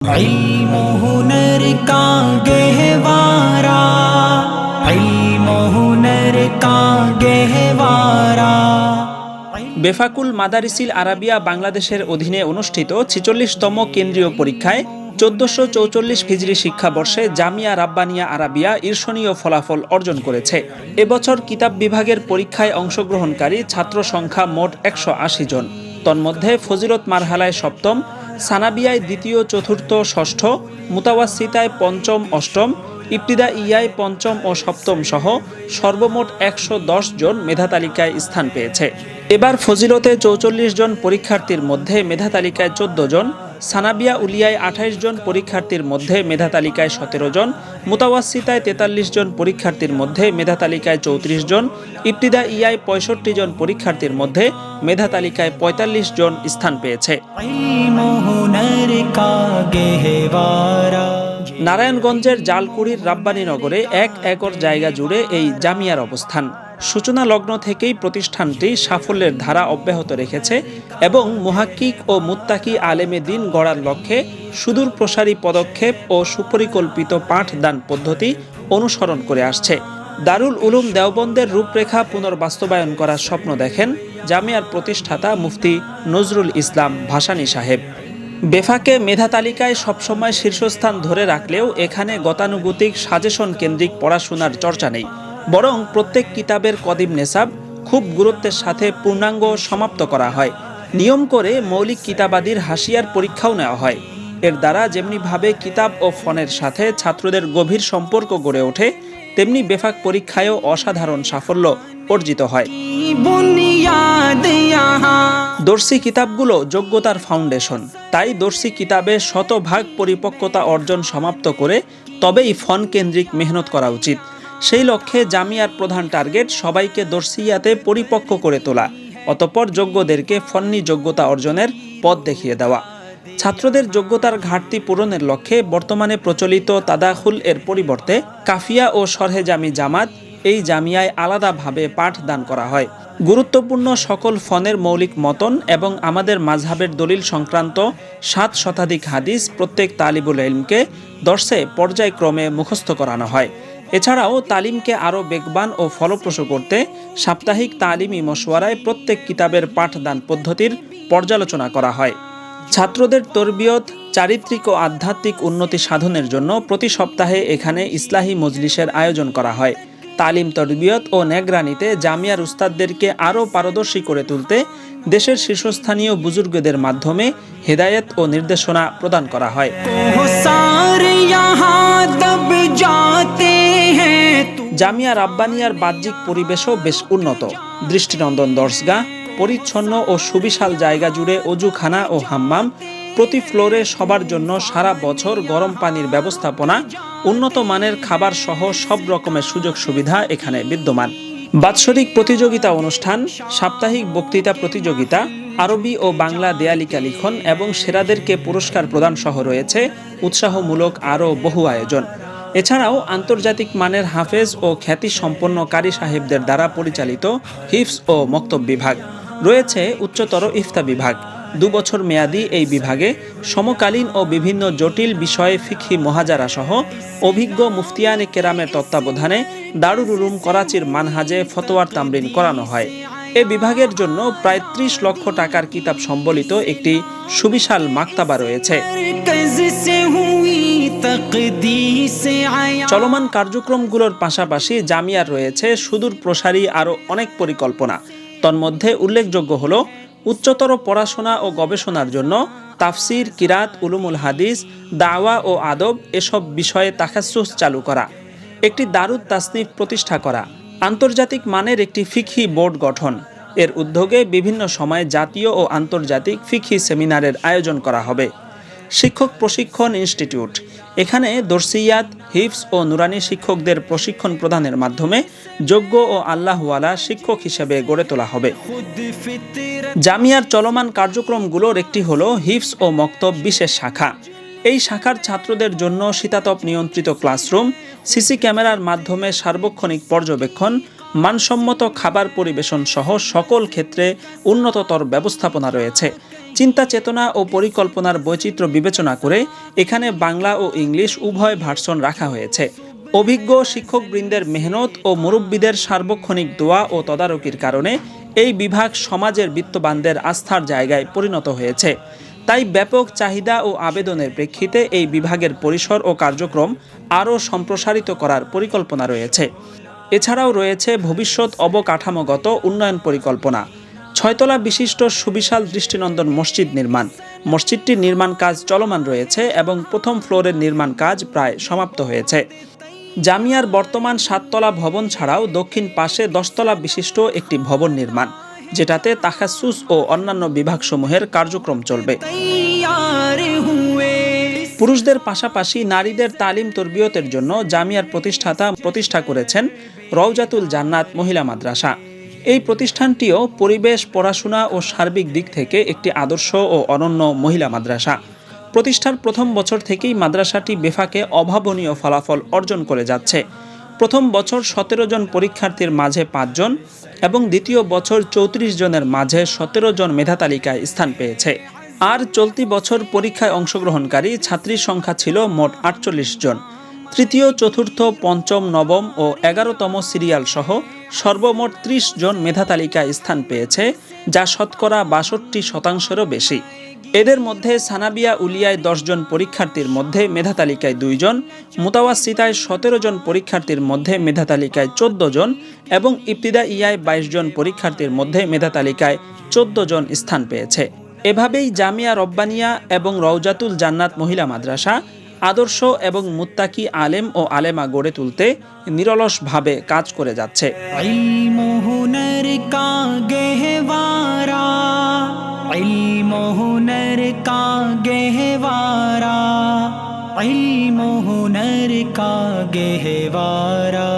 इल्म हुनर का गहवारा, इल्म हुनर का गहवारा। বেফাকুল মাদারিসিল আরাবিয়া বাংলাদেশের অধীনে অনুষ্ঠিত ৪৬তম কেন্দ্রীয় পরীক্ষায় ১৪৪৪ হিজরি শিক্ষাবর্ষে জামিয়া রাব্বানিয়া আরাবিয়া ঈর্ষণীয় ফলাফল অর্জন করেছে। এবছর কিতাব বিভাগের পরীক্ষায় অংশগ্রহণকারী ছাত্র সংখ্যা মোট ১৮০ জন। তন্মধ্যে ফজিলত মারহালায় সপ্তম, সানাবিয়ায় দ্বিতীয়, চতুর্থ, ষষ্ঠ, মুতাওয়াসিতায় পঞ্চম, অষ্টম, ইবতিদাইয়ায় পঞ্চম ও সপ্তম সহ সর্বমোট ১১০ জন মেধা তালিকায় স্থান পেয়েছে। এবার ফজিলতে ৪৪ জন পরীক্ষার্থীর মধ্যে মেধা তালিকায় ১৪ জন, সানাবিয়া উলিয়ায় ২৮ জন পরীক্ষার্থীর মধ্যে মেধা তালিকায় ১৭ জন, মুতাওয়াসিতায় ৪৩ জন পরীক্ষার্থীর মধ্যে মেধা তালিকায় ৩৪ জন, ইবতিদাইয়ায় ৬৫ জন পরীক্ষার্থীর মধ্যে মেধা তালিকায় ৪৫ জন স্থান পেয়েছে। নারায়ণগঞ্জের জালকুড়ির রাব্বানীনগরে ১ একর জায়গা জুড়ে এই জামিয়ার অবস্থান। সূচনা লগ্ন থেকেই প্রতিষ্ঠানটি সাফল্যের ধারা অব্যাহত রেখেছে এবং মুহাক্কিক ও মুত্তাকি আলেমে দ্বীন গড়ার লক্ষ্যে সুদূর প্রসারী পদক্ষেপ ও সুপরিকল্পিত পাঠদান পদ্ধতি অনুসরণ করে আসছে। দারুল উলুম দেওবন্দের রূপরেখা পুনর্বাস্তবায়ন করার স্বপ্ন দেখেন জামিয়ার প্রতিষ্ঠাতা মুফতি নজরুল ইসলাম ভাসানী সাহেব। বেফাকে মেধা তালিকায় সবসময় শীর্ষস্থান ধরে রাখলেও এখানে গতানুগতিক সাজেশন কেন্দ্রিক পড়াশোনার চর্চা নেই, বরং প্রত্যেক কিতাবের কদিম নেসাব খুব গুরুত্বের সাথে পূর্ণাঙ্গ সমাপ্ত করা হয়। নিয়ম করে মৌলিক কিতাবাদির হাসিয়ার পরীক্ষাও নেওয়া হয়। এর দ্বারা যেমনিভাবে কিতাব ও ফনের সাথে ছাত্রদের গভীর সম্পর্ক গড়ে ওঠে, তেমনি বেফাক পরীক্ষায়ও অসাধারণ সাফল্য অর্জিত হয়। দর্সি কিতাবগুলো যোগ্যতার ফাউন্ডেশন, তাই দর্সি কিতাবে শতভাগ পরিপক্কতা অর্জন সমাপ্ত করে তবেই ফন কেন্দ্রিক মেহনত করা উচিত। সেই লক্ষ্যে জামিয়ার প্রধান টার্গেট সবাইকে দর্সিয়াতে পরিপক্ক করে তোলা, অতঃপর যোগ্যদেরকে ফন্নি যোগ্যতা অর্জনের পথ দেখিয়ে দেওয়া। ছাত্রদের যোগ্যতার ঘাটতি পূরণের লক্ষ্যে বর্তমানে প্রচলিত তাদাখুল এর পরিবর্তে কাফিয়া ও শরহে জামি জামাত এই জামিয়ায় আলাদাভাবে পাঠদান করা হয়। গুরুত্বপূর্ণ সকল ফনের মৌলিক মতন এবং আমাদের মাযহাবের দলিল সংক্রান্ত ৭ শতাধিক হাদিস প্রত্যেক তালিবুল ইলমকে দর্সে পর্যায়ক্রমে মুখস্থ করানো হয়। এছাড়াও তালিমকে আরও বেগবান ও ফলপ্রসূ করতে সাপ্তাহিক তালিমি মশওয়ারায় প্রত্যেক কিতাবের পাঠদান পদ্ধতির পর্যালোচনা করা হয়। ছাত্রদের তরবিয়ত, চারিত্রিক ও আধ্যাত্মিক উন্নতি সাধনের জন্য প্রতি সপ্তাহে এখানে ইসলাহি মজলিসের আয়োজন করা হয়। তালিম, তরবিয়ত ও নেগরানিতে জামিয়ার উস্তাদদেরকে আরও পারদর্শী করে তুলতে দেশের শীর্ষস্থানীয় বুজুর্গদের মাধ্যমে হেদায়েত ও নির্দেশনা প্রদান করা হয়। জামিয়া রাব্বানিয়ার বাহ্যিক পরিবেশও বেশ উন্নত। দৃষ্টিনন্দন দর্সগাহ, পরিচ্ছন্ন ও সুবিশাল জায়গা জুড়ে অজুখানা ও হাম্মাম, প্রতি ফ্লোরে সবার জন্য সারা বছর গরম পানির ব্যবস্থাপনা, উন্নত মানের খাবার সহ সব রকমের সুযোগ সুবিধা এখানে বিদ্যমান। বাৎসরিক প্রতিযোগিতা অনুষ্ঠান, সাপ্তাহিক বক্তৃতা প্রতিযোগিতা, আরবি ও বাংলা দেয়ালিকা লিখন এবং সেরাদেরকে পুরস্কার প্রদান সহ রয়েছে উৎসাহমূলক আরও বহু আয়োজন। এছাড়াও আন্তর্জাতিক মানের হাফেজ ও খ্যাতিসম্পন্ন কারি সাহেবদের দ্বারা পরিচালিত হিফজ ও মক্তব বিভাগ রয়েছে। উচ্চতর ইফতা বিভাগ ২ বছর মেয়াদী এই বিভাগে সমকালীন ও বিভিন্ন জটিল বিষয়ে ফিকহি মুহাজারা সহ অভিজ্ঞ মুফতিয়ানে কেরামের তত্ত্বাবধানে দারুল উলুম করাচির মানহাজে ফতোয়ার তামরিন করানো হয়। এ বিভাগের জন্য প্রায় ৩০ লক্ষ টাকার কিতাব সম্বলিত একটি সুবিশাল মাকতাবা রয়েছে। চলমান কার্যক্রমগুলোর পাশাপাশি জামিয়ার রয়েছে সুদূর প্রসারী আরও অনেক পরিকল্পনা। তন্মধ্যে উল্লেখযোগ্য হল উচ্চতর পড়াশোনা ও গবেষণার জন্য তাফসির, কিরাত, উলুমুল হাদিস, দাওয়া ও আদব এসব বিষয়ে তাখাসসুস চালু করা, একটি দারুত তাসনিফ প্রতিষ্ঠা করা, আন্তর্জাতিক মানের একটি ফিকহি বোর্ড গঠন। এর উদ্যোগে বিভিন্ন সময়ে জাতীয় ও আন্তর্জাতিক ফিকহি সেমিনারের আয়োজন করা হবে। শিক্ষক প্রশিক্ষণ ইনস্টিটিউট, এখানে দর্সিয়াত, হিফজ ও নুরানি শিক্ষকদের প্রশিক্ষণ প্রদানের মাধ্যমে যোগ্য ও আল্লাহওয়ালা শিক্ষক হিসেবে গড়ে তোলা হবে। জামিয়ার চলমান কার্যক্রমগুলোর একটি হলো হিফজ ও মক্তব বিশেষ শাখা। এই শাখার ছাত্রদের জন্য শীতাতপ নিয়ন্ত্রিত ক্লাসরুম, সিসি ক্যামেরার মাধ্যমে সার্বক্ষণিক পর্যবেক্ষণ, মানসম্মত খাবার পরিবেশন সহ সকল ক্ষেত্রে উন্নততর ব্যবস্থাপনা রয়েছে। চিন্তা চেতনা ও পরিকল্পনার বৈচিত্র্য বিবেচনা করে এখানে বাংলা ও ইংলিশ উভয় ভার্সন রাখা হয়েছে। অভিজ্ঞ শিক্ষকবৃন্দের মেহনত ও মুরব্বীদের সার্বক্ষণিক দোয়া ও তদারকির কারণে এই বিভাগ সমাজের বিত্তবানদের আস্থার জায়গায় পরিণত হয়েছে। তাই ব্যাপক চাহিদা ও আবেদনের প্রেক্ষিতে এই বিভাগের পরিসর ও কার্যক্রম আরও সম্প্রসারিত করার পরিকল্পনা রয়েছে। এছাড়াও রয়েছে ভবিষ্যৎ অবকাঠামোগত উন্নয়ন পরিকল্পনা। 6 তলা বিশিষ্ট সুবিশাল দৃষ্টিনন্দন মসজিদ নির্মাণ। মসজিদটির নির্মাণ কাজ চলমান রয়েছে এবং প্রথম ফ্লোরের নির্মাণ কাজ প্রায় সমাপ্ত হয়েছে। জামিয়ার বর্তমান 7 তলা ভবন ছাড়াও দক্ষিণ পাশে 10 তলা বিশিষ্ট একটি ভবন নির্মাণ, যেটাতে তাখাসুস ও অন্যান্য বিভাগসমূহের কার্যক্রম চলবে। পুরুষদের পাশাপাশি নারীদের তালিম তরবিয়তের জন্য জামিয়ার প্রতিষ্ঠা করেছেন রওজাতুল জান্নাত মহিলা মাদ্রাসা। এই প্রতিষ্ঠানটিও পরিবেশ, পড়াশোনা ও সার্বিক দিক থেকে একটি আদর্শ ও অনন্য মহিলা মাদ্রাসা। প্রতিষ্ঠার প্রথম বছর থেকেই মাদ্রাসাটি বেফাকে অভাবনীয় ফলাফল অর্জন করে যাচ্ছে। প্রথম বছর 17 জন পরীক্ষার্থীর মাঝে 5 জন এবং দ্বিতীয় বছর 34 জনের মাঝে 17 জন মেধা তালিকায় স্থান পেয়েছে। আর চলতি বছর পরীক্ষায় অংশগ্রহণকারী ছাত্রীর সংখ্যা ছিল মোট 48 জন। তৃতীয়, চতুর্থ, পঞ্চম, নবম ও 11তম সিরিয়াল সহ সর্বমোট 30 জন মেধা তালিকায় স্থান পেয়েছে, যা শতকরা 62% বেশি। এদের মধ্যে সানাবিয়া উলিয়ায় 10 জন পরীক্ষার্থীর মধ্যে মেধা তালিকায় 2 জন, মুতাওয়াসিতায় 17 জন পরীক্ষার্থীর মধ্যে মেধা তালিকায় 14 জন এবং ইবতিদাইয়ায় 22 জন পরীক্ষার্থীর মধ্যে মেধা তালিকায় 14 জন স্থান পেয়েছে। এভাবেই জামিয়া রব্বানিয়া এবং রওজাতুল জান্নাত মহিলা মাদ্রাসা আদর্শ এবং মুত্তাকি আলেম ও আলেমা গড়ে তুলতে নিরলসভাবে কাজ করে যাচ্ছে। ইলম হুনর কা গহওয়ারা, ইলম হুনর কা গহওয়ারা, ইলম হুনর কা গহওয়ারা।